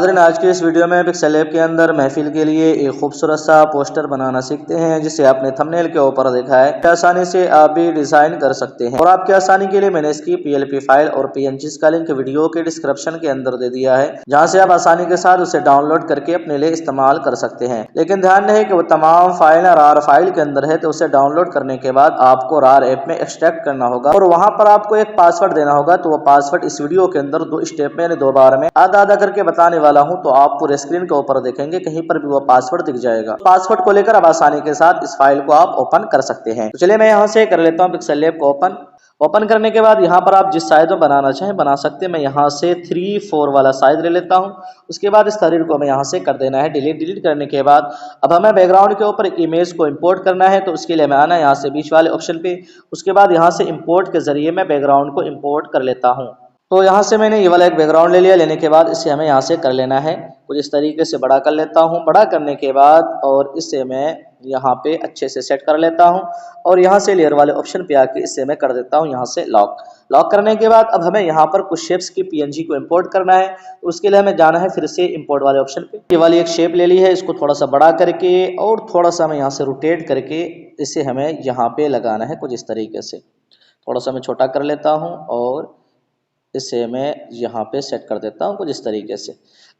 नाज़रीन, आज की इस वीडियो में पिक्सेल लैब के अंदर महफिल के लिए एक खूबसूरत सा पोस्टर बनाना सीखते हैं, जिसे आपने थंबनेल के ऊपर देखा है। आसानी से आप भी डिजाइन कर सकते हैं और आपकी आसानी के लिए मैंने इसकी PLP फाइल और PNG का लिंक वीडियो के डिस्क्रिप्शन के अंदर दे दिया है, जहां से आप आसानी के साथ उसे डाउनलोड करके अपने लिए इस्तेमाल कर सकते हैं। लेकिन ध्यान रहे कि वो तमाम फाइल RAR फाइल के अंदर है, तो उसे डाउनलोड करने के बाद आपको RAR ऐप में एक्सट्रैक्ट करना होगा और वहां पर आपको एक पासवर्ड देना होगा। तो वो पासवर्ड इस वीडियो के अंदर 2 स्टेप में यानी 2 बार में आधा आधा करके बताने वाला हूं, तो आप पूरे स्क्रीन के ऊपर देखेंगे, कहीं पर भी वो पासवर्ड दिख जाएगा। पासवर्ड को लेकर अब आसानी के साथ इस फाइल को आप ओपन कर सकते हैं। तो चलिए मैं यहां से कर लेता हूं पिक्सेल लैब को ओपन करने के बाद यहाँ पर आप जिस साइज में बनाना चाहें बना सकते हैं। मैं यहाँ से 3/4 वाला साइज ले लेता हूँ। उसके बाद इस तहरीर को मैं यहाँ से कर देना है डिलीट करने के बाद अब हमें बैकग्राउंड के ऊपर एक इमेज को इंपोर्ट करना है। तो उसके लिए मैं आना है यहाँ से बीच वाले ऑप्शन पे। उसके बाद यहाँ से इंपोर्ट के जरिए मैं बैकग्राउंड को इंपोर्ट कर लेता हूँ। तो यहाँ से मैंने ये वाला एक बैकग्राउंड ले लिया। लेने के बाद इसे हमें यहाँ से कर लेना है, कुछ इस तरीके से बड़ा कर लेता हूँ। बड़ा करने के बाद और इसे मैं यहाँ पे अच्छे से सेट कर लेता हूँ और यहाँ से लेयर वाले ऑप्शन पे आके इसे मैं कर देता हूँ यहाँ से लॉक करने के बाद अब हमें यहाँ पर कुछ शेप्स की PNG को इंपोर्ट करना है। तो उसके लिए हमें जाना है फिर से इंपोर्ट वाले ऑप्शन पे। ये वाली एक शेप ले ली है, इसको थोड़ा सा बड़ा करके और थोड़ा सा हमें यहाँ से रोटेट करके इसे हमें यहाँ पे लगाना है कुछ इस तरीके से। थोड़ा सा मैं छोटा कर लेता हूँ और इसे मैं यहाँ पे सेट कर देता हूँ कुछ इस तरीके से।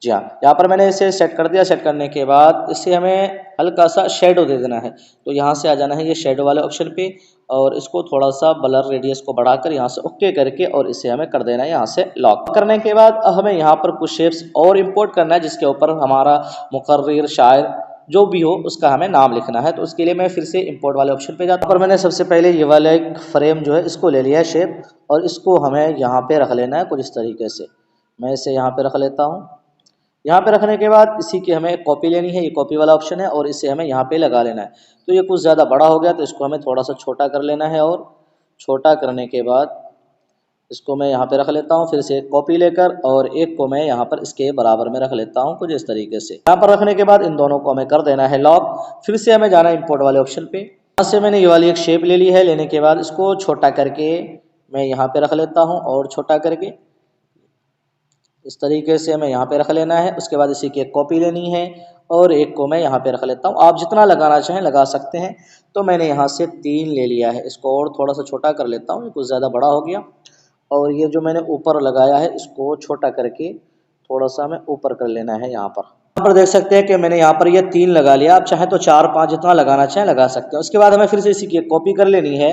जी हाँ, यहाँ पर मैंने इसे सेट कर दिया। सेट करने के बाद इसे हमें हल्का सा शेडो दे देना है। तो यहाँ से आ जाना है ये शेडो वाले ऑप्शन पे और इसको थोड़ा सा ब्लर रेडियस को बढ़ाकर यहाँ से ओके करके और इसे हमें कर देना है यहाँ से लॉक। करने के बाद हमें यहाँ पर कुछ शेप्स और इंपोर्ट करना है, जिसके ऊपर हमारा मुकर्रिर शायर जो भी हो उसका हमें नाम लिखना है। तो उसके लिए मैं फिर से इंपोर्ट वाले ऑप्शन पे जाता हूँ और मैंने सबसे पहले ये वाला एक फ्रेम जो है इसको ले लिया है शेप और इसको हमें यहाँ पे रख लेना है कुछ इस तरीके से। मैं इसे यहाँ पे रख लेता हूँ। यहाँ पे रखने के बाद इसी की हमें कॉपी लेनी है, ये कॉपी वाला ऑप्शन है और इसे हमें यहाँ पे लगा लेना है। तो ये कुछ ज़्यादा बड़ा हो गया तो इसको हमें थोड़ा सा छोटा कर लेना है और छोटा करने के बाद इसको मैं यहाँ पे रख लेता हूँ। फिर से एक कॉपी लेकर और एक को मैं यहाँ पर इसके बराबर में रख लेता हूँ कुछ इस तरीके से। यहाँ पर रखने के बाद इन दोनों को हमें कर देना है लॉक। फिर से हमें जाना है इंपोर्ट वाले ऑप्शन पे। यहाँ से मैंने ये वाली एक शेप ले ली है। लेने के बाद इसको छोटा करके मैं यहाँ पे रख लेता हूँ और छोटा करके इस तरीके से हमें यहाँ पे रख लेना है। उसके बाद इसी की एक कॉपी लेनी है और एक को मैं यहाँ पे रख लेता हूँ। आप जितना लगाना चाहें लगा सकते हैं। तो मैंने यहाँ से 3 ले लिया है, इसको और थोड़ा सा छोटा कर लेता हूँ, कुछ ज़्यादा बड़ा हो गया। और ये जो मैंने ऊपर लगाया है इसको छोटा करके थोड़ा सा हमें ऊपर कर लेना है। यहाँ पर देख सकते हैं कि मैंने यहाँ पर ये 3 लगा लिया। आप चाहे तो 4-5 जितना लगाना चाहें लगा सकते हैं। उसके बाद हमें फिर से इसी की कॉपी कर लेनी है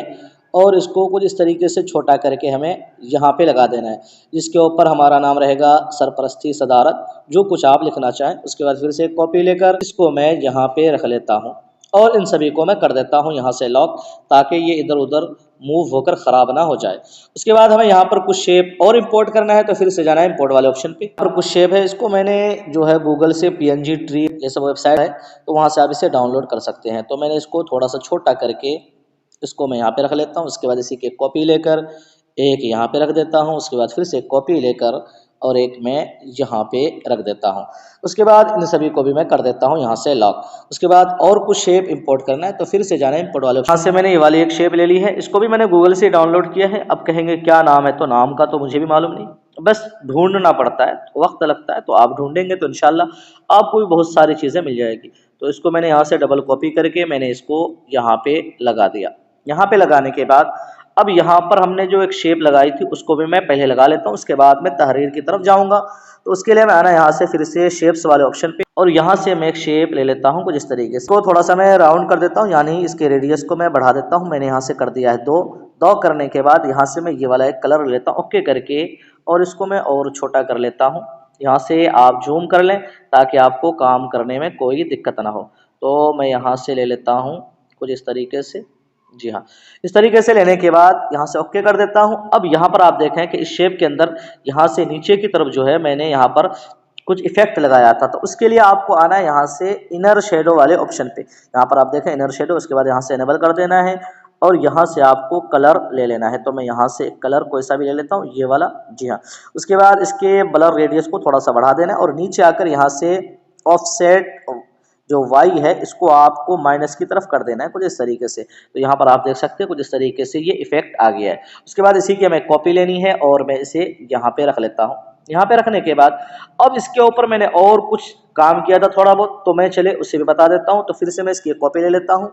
और इसको कुछ इस तरीके से छोटा करके हमें यहाँ पे लगा देना है, जिसके ऊपर हमारा नाम रहेगा सरपरस्ती सदारत, जो कुछ आप लिखना चाहें। उसके बाद फिर से एक कॉपी लेकर इसको मैं यहाँ पे रख लेता हूँ और इन सभी को मैं कर देता हूँ यहाँ से लॉक, ताकि ये इधर उधर मूव होकर ख़राब ना हो जाए। उसके बाद हमें यहाँ पर कुछ शेप और इंपोर्ट करना है। तो फिर से जाना है इंपोर्ट वाले ऑप्शन पे। पर कुछ शेप है, इसको मैंने जो है गूगल से PNG ट्री ये सब वेबसाइट है, तो वहाँ से आप इसे डाउनलोड कर सकते हैं। तो मैंने इसको थोड़ा सा छोटा करके इसको मैं यहाँ पे रख लेता हूँ। उसके बाद इसी की कॉपी लेकर एक यहाँ पे रख देता हूँ। उसके बाद फिर से कॉपी लेकर और एक मैं यहाँ पे रख देता हूँ। उसके बाद इन सभी को भी मैं कर देता हूँ यहाँ से लॉक। उसके बाद और कुछ शेप इंपोर्ट करना है। तो फिर से जाना है इंपोर्ट वाले यहाँ से मैंने ये वाली एक शेप ले ली है, इसको भी मैंने गूगल से डाउनलोड किया है। अब कहेंगे क्या नाम है, तो नाम का तो मुझे भी मालूम नहीं, बस ढूंढना पड़ता है, वक्त लगता है। तो आप ढूंढेंगे तो इंशाल्लाह आपको भी बहुत सारी चीज़ें मिल जाएगी। तो इसको मैंने यहाँ से डबल कॉपी करके मैंने इसको यहाँ पे लगा दिया। यहाँ पे लगाने के बाद अब यहाँ पर हमने जो एक शेप लगाई थी उसको भी मैं पहले लगा लेता हूँ। उसके बाद मैं तहरीर की तरफ जाऊँगा। तो उसके लिए मैं आना यहाँ से फिर से शेप्स वाले ऑप्शन पे और यहाँ से मैं एक शेप ले लेता हूँ कुछ इस तरीके से। तो थोड़ा सा मैं राउंड कर देता हूँ, यानी इसके रेडियस को मैं बढ़ा देता हूँ। मैंने यहाँ से कर दिया है 2 करने के बाद यहाँ से मैं ये वाला एक कलर ले लेता हूँ ओके करके और इसको मैं और छोटा कर लेता हूँ। यहाँ से आप जूम कर लें ताकि आपको काम करने में कोई दिक्कत ना हो। तो मैं यहाँ से ले लेता हूँ कुछ इस तरीके से। जी हाँ, इस तरीके से लेने के बाद यहाँ से ओके कर देता हूँ। अब यहाँ पर आप देखें कि इस शेप के अंदर यहाँ से नीचे की तरफ जो है मैंने यहाँ पर कुछ इफेक्ट लगाया था। तो उसके लिए आपको आना है यहाँ से इनर शेडो वाले ऑप्शन पे। यहाँ पर आप देखें इनर शेडो, उसके बाद यहाँ से इनेबल कर देना है और यहाँ से आपको कलर ले लेना है। तो मैं यहाँ से कलर कोई सा भी ले लेता हूँ, ये वाला। जी हाँ, उसके बाद इसके ब्लर रेडियस को थोड़ा सा बढ़ा देना है और नीचे आकर यहाँ से ऑफसेट जो y है इसको आपको माइनस की तरफ कर देना है कुछ इस तरीके से। तो यहाँ पर आप देख सकते हैं कुछ इस तरीके से ये इफेक्ट आ गया है। उसके बाद इसी की हमें कॉपी लेनी है और मैं इसे यहाँ पे रख लेता हूँ। यहाँ पे रखने के बाद अब इसके ऊपर मैंने और कुछ काम किया था थोड़ा बहुत, तो मैं चले उसे भी बता देता हूँ। तो फिर से मैं इसकी एक कॉपी ले लेता हूँ,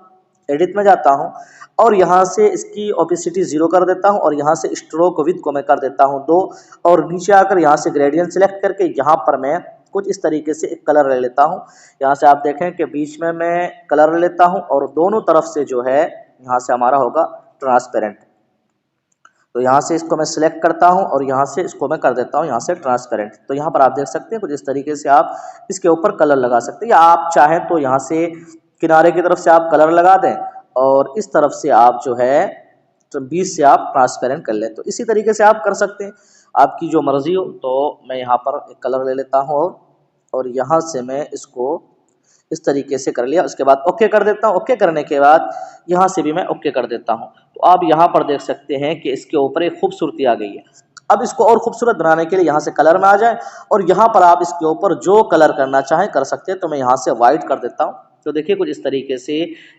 एडिट में जाता हूँ और यहाँ से इसकी ओपेसिटी 0 कर देता हूँ और यहाँ से स्ट्रोक विड्थ को मैं कर देता हूँ 2 और नीचे आकर यहाँ से ग्रेडियंट सेलेक्ट करके यहाँ पर मैं कुछ इस तरीके से एक कलर ले लेता हूँ। यहाँ से आप देखें कि बीच में मैं कलर ले लेता हूँ और दोनों तरफ से जो है यहाँ से हमारा होगा ट्रांसपेरेंट। तो यहाँ से इसको मैं सिलेक्ट करता हूँ और यहाँ से इसको मैं कर देता हूँ यहाँ से ट्रांसपेरेंट। तो यहाँ पर आप देख सकते हैं कुछ इस तरीके से आप इसके ऊपर कलर लगा सकते हैं, या आप चाहें तो यहाँ से किनारे की तरफ से आप कलर लगा दें और इस तरफ से आप जो है तो बीच से आप ट्रांसपेरेंट कर लें। तो इसी तरीके से आप कर सकते हैं, आपकी जो मर्जी हो। तो मैं यहाँ पर एक कलर ले लेता हूँ और यहाँ से मैं इसको इस तरीके से कर लिया, उसके बाद ओके कर देता हूँ। ओके करने के बाद यहाँ से भी मैं ओके कर देता हूँ। तो आप यहाँ पर देख सकते हैं कि इसके ऊपर एक खूबसूरती आ गई है। अब इसको और खूबसूरत बनाने के लिए यहाँ से कलर में आ जाए और यहाँ पर आप इसके ऊपर जो कलर करना चाहें कर सकते हैं। तो मैं यहाँ से वाइट कर देता हूँ। तो देखिए कुछ इस तरीके से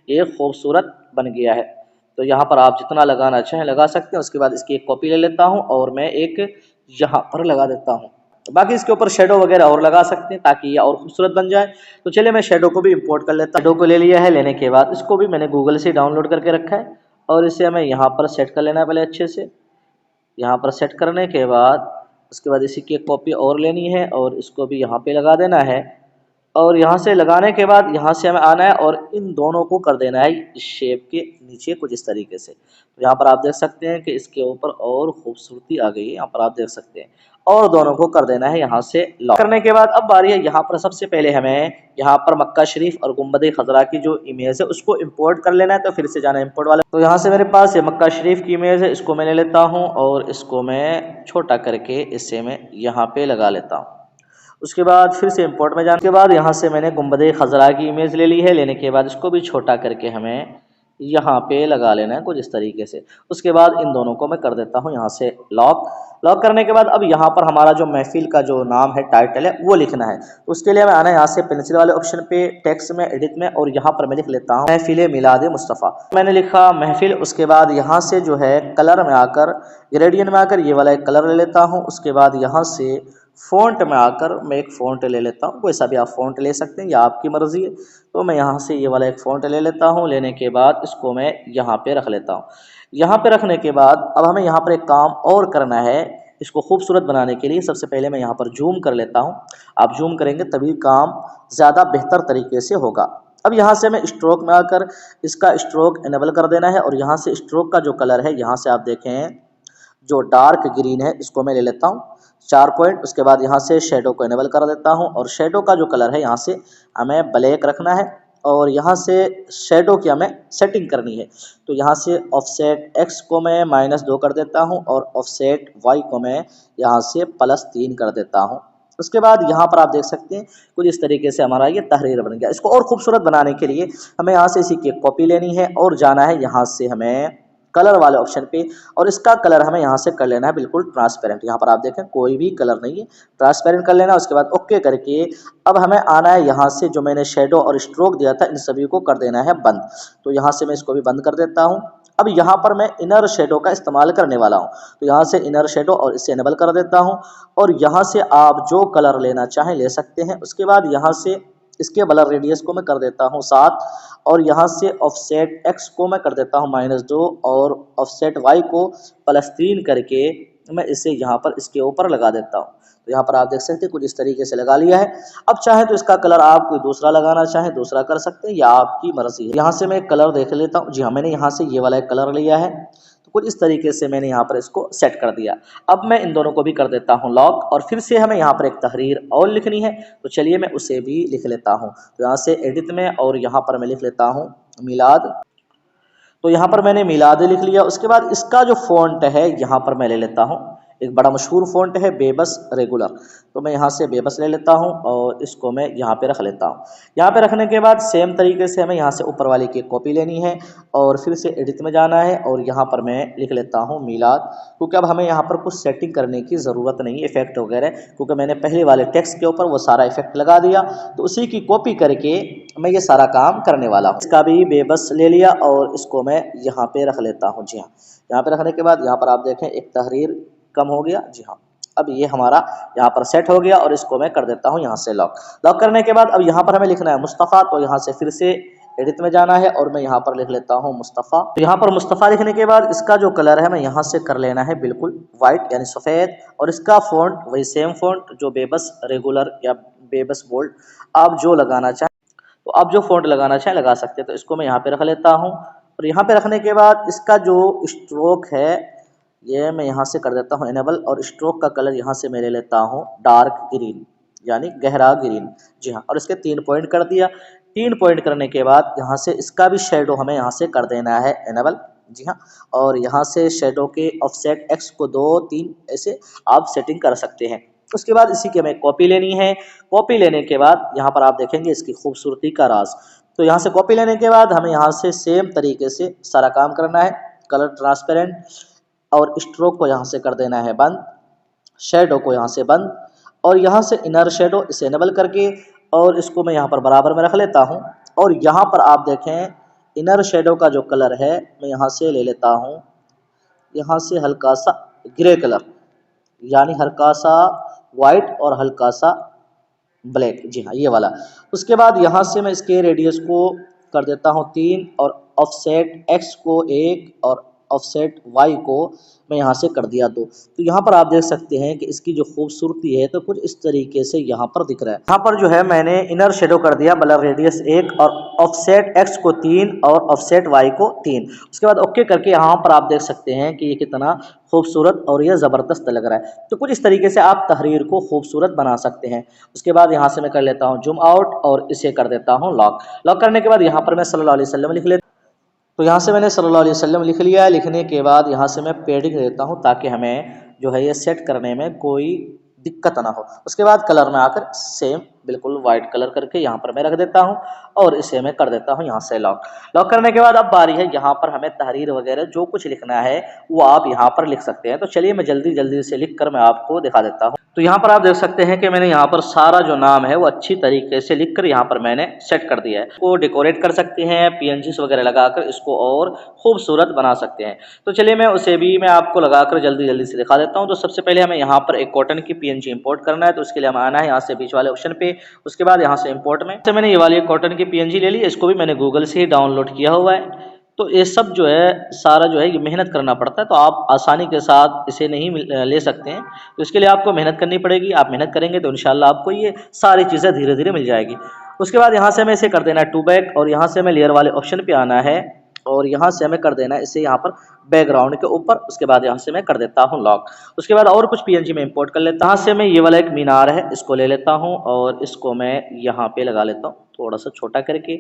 ये खूबसूरत बन गया है। तो यहाँ पर आप जितना लगाना चाहें लगा सकते हैं। उसके बाद इसकी एक कॉपी ले लेता हूँ और मैं एक यहाँ पर लगा देता हूँ। बाकी इसके ऊपर शेडो वगैरह और लगा सकते हैं ताकि ये और खूबसूरत बन जाए। तो चलिए मैं शेडो को भी इंपोर्ट कर लेता हूँ। शेडो को ले लिया है, लेने के बाद इसको भी मैंने गूगल से डाउनलोड करके रखा है और इसे हमें यहाँ पर सेट कर लेना है पहले अच्छे से। यहाँ पर सेट करने के बाद उसके बाद इसी की एक कॉपी और लेनी है और इसको भी यहाँ पे लगा देना है और यहाँ से लगाने के बाद यहाँ से हमें आना है और इन दोनों को कर देना है इस शेप के नीचे कुछ इस तरीके से। तो यहाँ पर आप देख सकते हैं कि इसके ऊपर और खूबसूरती आ गई है, यहाँ पर आप देख सकते हैं। और दोनों को कर देना है यहाँ से लॉक। करने के बाद अब बारी है यहाँ पर सबसे पहले हमें यहाँ पर मक्का शरीफ और गुम्बद खजरा की जो इमेज है उसको इंपोर्ट कर लेना है। तो फिर से जाना है इंपोर्ट वाले। तो यहाँ से मेरे पास ये मक्का शरीफ की इमेज है, इसको मैं ले लेता हूँ और इसको मैं छोटा करके इससे मैं यहाँ पे लगा लेता हूँ। उसके बाद फिर से इंपोर्ट में जाने के बाद यहाँ से मैंने गुम्बद खजरा की इमेज ले ली है। लेने के बाद इसको भी छोटा करके हमें यहाँ पे लगा लेना है कुछ इस तरीके से। उसके बाद इन दोनों को मैं कर देता हूँ यहाँ से लॉक। लॉक करने के बाद अब यहाँ पर हमारा जो महफिल का जो नाम है टाइटल है वो लिखना है। तो उसके लिए मैं आना है यहाँ से पेंसिल वाले ऑप्शन पे, टेक्स्ट में, एडिट में और यहाँ पर मैं लिख लेता हूँ महफिल मिलाद मुस्तफ़ा। मैंने लिखा महफिल। उसके बाद यहाँ से जो है कलर में आकर ग्रेडियंट में आकर ये वाला एक कलर ले लेता हूँ। उसके बाद यहाँ से फ़ॉन्ट में आकर मैं एक फ़ॉन्ट ले लेता हूँ, कोई सा भी आप फ़ॉन्ट ले सकते हैं या आपकी मर्ज़ी है। तो मैं यहाँ से ये वाला एक फ़ॉन्ट ले लेता हूँ। लेने के बाद इसको मैं यहाँ पे रख लेता हूँ। यहाँ पे रखने के बाद अब हमें यहाँ पर एक काम और करना है इसको खूबसूरत बनाने के लिए। सबसे पहले मैं यहाँ पर जूम कर लेता हूँ। आप जूम करेंगे तभी काम ज़्यादा बेहतर तरीके से होगा। अब यहाँ से मैं स्ट्रोक में आकर इसका स्ट्रोक इनेबल कर देना है और यहाँ से स्ट्रोक का जो कलर है यहाँ से आप देखें जो डार्क ग्रीन है इसको मैं ले लेता हूँ 4 पॉइंट। उसके बाद यहाँ से शेडो को इनेबल कर देता हूँ और शेडो का जो कलर है यहाँ से हमें ब्लैक रखना है और यहाँ से शेडो की हमें सेटिंग करनी है। तो यहाँ से ऑफसेट x को मैं -2 कर देता हूँ और ऑफसेट y को मैं यहाँ से +3 कर देता हूँ। उसके बाद यहाँ पर आप देख सकते हैं कुछ इस तरीके से हमारा ये तहरीर बन गया। इसको और खूबसूरत बनाने के लिए हमें यहाँ से इसी की कॉपी लेनी है और जाना है यहाँ से हमें कलर वाले ऑप्शन पे और इसका कलर हमें यहाँ से कर लेना है बिल्कुल ट्रांसपेरेंट। यहाँ पर आप देखें कोई भी कलर नहीं है, ट्रांसपेरेंट कर लेना। उसके बाद ओके करके अब हमें आना है यहाँ से जो मैंने शेडो और स्ट्रोक दिया था इन सभी को कर देना है बंद। तो यहाँ से मैं इसको भी बंद कर देता हूँ। अब यहाँ पर मैं इनर शेडो का इस्तेमाल करने वाला हूँ। तो यहाँ से इनर शेडो और इसे इनेबल कर देता हूँ और यहाँ से आप जो कलर लेना चाहें ले सकते हैं। उसके बाद यहाँ से इसके ब्लर रेडियस को मैं कर देता हूँ 7 और यहाँ से ऑफसेट x को मैं कर देता हूँ -2 और ऑफसेट y को +3 करके मैं इसे यहाँ पर इसके ऊपर लगा देता हूँ। तो यहाँ पर आप देख सकते हैं कुछ इस तरीके से लगा लिया है। अब चाहे तो इसका कलर आप कोई दूसरा लगाना चाहें दूसरा कर सकते हैं या आपकी मर्जी है। यहाँ से मैं एक कलर देख लेता हूँ। जी हाँ, मैंने यहाँ से ये वाला एक कलर लिया है। तो कुछ इस तरीके से मैंने यहाँ पर इसको सेट कर दिया। अब मैं इन दोनों को भी कर देता हूँ लॉक और फिर से हमें यहाँ पर एक तहरीर और लिखनी है। तो चलिए मैं उसे भी लिख लेता हूँ। तो यहाँ से एडिट में और यहाँ पर मैं लिख लेता हूँ मिलाद। तो यहाँ पर मैंने मिलाद लिख लिया। उसके बाद इसका जो फ़ॉन्ट है यहाँ पर मैं ले लेता हूँ, एक बड़ा मशहूर फ़ॉन्ट है बेबस रेगुलर। तो मैं यहाँ से बेबस ले लेता हूँ और इसको मैं यहाँ पे रख लेता हूँ। यहाँ पे रखने के बाद सेम तरीके से हमें यहाँ से ऊपर वाली की कॉपी लेनी है और फिर से एडिट में जाना है और यहाँ पर मैं लिख लेता हूँ मिलाद। क्योंकि अब हमें यहाँ पर कुछ सेटिंग करने की ज़रूरत नहीं है इफेक्ट वगैरह, क्योंकि मैंने पहले वाले टेक्स्ट के ऊपर वो सारा इफेक्ट लगा दिया। तो उसी की कॉपी करके मैं ये सारा काम करने वाला हूँ। इसका भी बेबस ले लिया और इसको मैं यहाँ पे रख लेता हूँ। जी हाँ, यहाँ पे रखने के बाद यहाँ पर आप देखें एक तहरीर कम हो गया। जी हाँ, अब ये हमारा यहाँ पर सेट हो गया और इसको मैं कर देता हूँ यहाँ से लॉक। लॉक करने के बाद अब यहाँ पर हमें लिखना है मुस्तफ़ा, तो यहाँ से फिर से एडिट में जाना है और मैं यहाँ पर लिख लेता हूँ मुस्तफ़ा। तो यहाँ पर मुस्तफ़ा लिखने के बाद इसका जो कलर है मैं यहाँ से कर लेना है बिल्कुल वाइट यानी सफ़ेद, और इसका फ़ॉन्ट वही सेम फ़ॉन्ट जो बेबस रेगुलर या बेबस बोल्ड आप जो लगाना चाहें, तो आप जो फ़ॉन्ट लगाना चाहें लगा सकते हैं। तो इसको मैं यहाँ पे रख लेता हूँ और यहाँ पे रखने के बाद इसका जो स्ट्रोक है ये मैं यहाँ से कर देता हूँ इनेबल, और स्ट्रोक का कलर यहाँ से मैं ले लेता हूँ डार्क ग्रीन यानी गहरा ग्रीन। जी हाँ, और इसके 3 पॉइंट कर दिया। 3 पॉइंट करने के बाद यहाँ से इसका भी शेडो हमें यहाँ से कर देना है इनेबल। जी हाँ, और यहाँ से शेडो के ऑफसेट एक्स को 2 3 ऐसे आप सेटिंग कर सकते हैं। उसके बाद इसी की हमें कॉपी लेनी है। कॉपी लेने के बाद यहाँ पर आप देखेंगे इसकी खूबसूरती का राज। तो यहाँ से कॉपी लेने के बाद हमें यहाँ से सेम तरीके से सारा काम करना है। कलर ट्रांसपेरेंट और स्ट्रोक को यहाँ से कर देना है बंद, शेडो को यहाँ से बंद, और यहाँ से इनर शेडो इसे इनेबल करके और इसको मैं यहाँ पर बराबर में रख लेता हूँ। और यहाँ पर आप देखें इनर शेडो का जो कलर है मैं यहाँ से ले लेता हूँ, यहाँ से हल्का सा ग्रे कलर यानी हल्का सा वाइट और हल्का सा ब्लैक। जी हाँ, ये वाला। उसके बाद यहाँ से मैं इसके रेडियस को कर देता हूँ 3 और ऑफसेट एक्स को 1 और ऑफसेट वाई को मैं यहाँ से कर दिया 2। तो यहाँ पर आप देख सकते हैं कि इसकी जो खूबसूरती है तो कुछ इस तरीके से यहाँ पर दिख रहा है। यहाँ पर जो है मैंने इनर शेडो कर दिया ब्लर रेडियस 1 और ऑफसेट एक्स को 3 और ऑफसेट वाई को 3। उसके बाद ओके करके यहाँ पर आप देख सकते हैं कि ये कितना खूबसूरत और यह ज़बरदस्त लग रहा है। तो कुछ इस तरीके से आप तहरीर को खूबसूरत बना सकते हैं। उसके बाद यहाँ से मैं कर लेता हूँ जूम आउट और इसे कर देता हूँ लॉक। लॉक करने के बाद यहाँ पर मैं सल्लल्लाहु अलैहि वसल्लम लिख लेता हूँ। तो यहाँ से मैंने सल्लल्लाहु अलैहि वसल्लम लिख लिया है। लिखने के बाद यहाँ से मैं पेडिंग देता हूँ ताकि हमें जो है ये सेट करने में कोई दिक्कत ना हो। उसके बाद कलर में आकर सेम बिल्कुल वाइट कलर करके यहाँ पर मैं रख देता हूँ और इसे मैं कर देता हूँ यहाँ से लॉक। लॉक करने के बाद अब बारी है यहाँ पर हमें तहरीर वगैरह जो कुछ लिखना है वो आप यहाँ पर लिख सकते हैं। तो चलिए मैं जल्दी जल्दी से लिख कर मैं आपको दिखा देता हूँ। तो यहाँ पर आप देख सकते हैं कि मैंने यहाँ पर सारा जो नाम है वो अच्छी तरीके से लिख कर यहाँ पर मैंने सेट कर दिया है। इसको डेकोरेट कर सकते हैं, PNGs वगैरह लगाकर इसको और खूबसूरत बना सकते हैं। तो चलिए मैं उसे भी मैं आपको लगाकर जल्दी जल्दी से दिखा देता हूँ। तो सबसे पहले हमें यहाँ पर एक कॉटन की PNG इंपोर्ट करना है। तो उसके लिए हमें आना है यहाँ से बीच वाले ऑप्शन पे। उसके बाद यहाँ से इंपोर्ट में मैंने ये वाली कॉटन की PNG ले ली। इसको भी मैंने गूगल से ही डाउनलोड किया हुआ है। तो ये सब जो है सारा जो है ये मेहनत करना पड़ता है, तो आप आसानी के साथ इसे नहीं ले सकते हैं। तो इसके लिए आपको मेहनत करनी पड़ेगी। आप मेहनत करेंगे तो इंशाल्लाह आपको ये सारी चीज़ें धीरे धीरे मिल जाएगी। उसके बाद यहाँ से हमें इसे कर देना है टू बैक और यहाँ से हमें लेयर वाले ऑप्शन पे आना है और यहाँ से हमें कर देना है इसे यहाँ पर बैकग्राउंड के ऊपर। उसके बाद यहाँ से मैं कर देता हूँ लॉक। उसके बाद और कुछ PNG में इंपोर्ट कर लेता हूँ। यहाँ से मैं ये वाला एक मीनार है इसको ले लेता हूँ और इसको मैं यहाँ पे लगा लेता हूँ थोड़ा सा छोटा करके,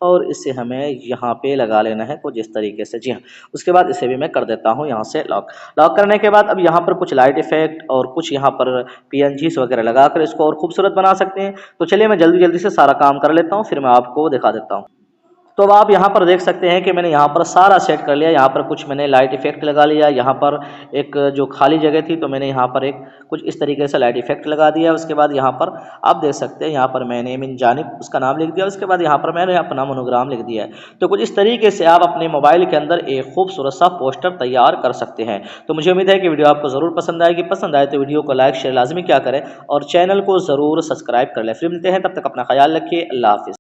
और इसे हमें यहाँ पे लगा लेना है कुछ इस तरीके से। जी हाँ, उसके बाद इसे भी मैं कर देता हूँ यहाँ से लॉक। लॉक करने के बाद अब यहाँ पर कुछ लाइट इफेक्ट और कुछ यहाँ पर PNGs वगैरह लगाकर इसको और खूबसूरत बना सकते हैं। तो चलिए मैं जल्दी जल्दी से सारा काम कर लेता हूँ, फिर मैं आपको दिखा देता हूँ। तो अब आप यहाँ पर देख सकते हैं कि मैंने यहाँ पर सारा सेट कर लिया। यहाँ पर कुछ मैंने लाइट इफेक्ट लगा लिया। यहाँ पर एक जो खाली जगह थी तो मैंने यहाँ पर एक कुछ इस तरीके से लाइट इफेक्ट लगा दिया। उसके बाद यहाँ पर आप देख सकते हैं यहाँ पर मैंने मिन जानिब उसका नाम लिख दिया। उसके बाद यहाँ पर मैंने अपना मोनोग्राम लिख दिया है। तो कुछ इस तरीके से आप अपने मोबाइल के अंदर एक खूबसूरत सा पोस्टर तैयार कर सकते हैं। तो मुझे उम्मीद है कि वीडियो आपको ज़रूर पसंद आएगी। पसंद आए तो वीडियो को लाइक शेयर लाजमी क्या करें और चैनल को ज़रूर सब्सक्राइब कर लें। फिर मिलते हैं, तब तक अपना ख्याल रखिए। अल्लाह हाफिज़।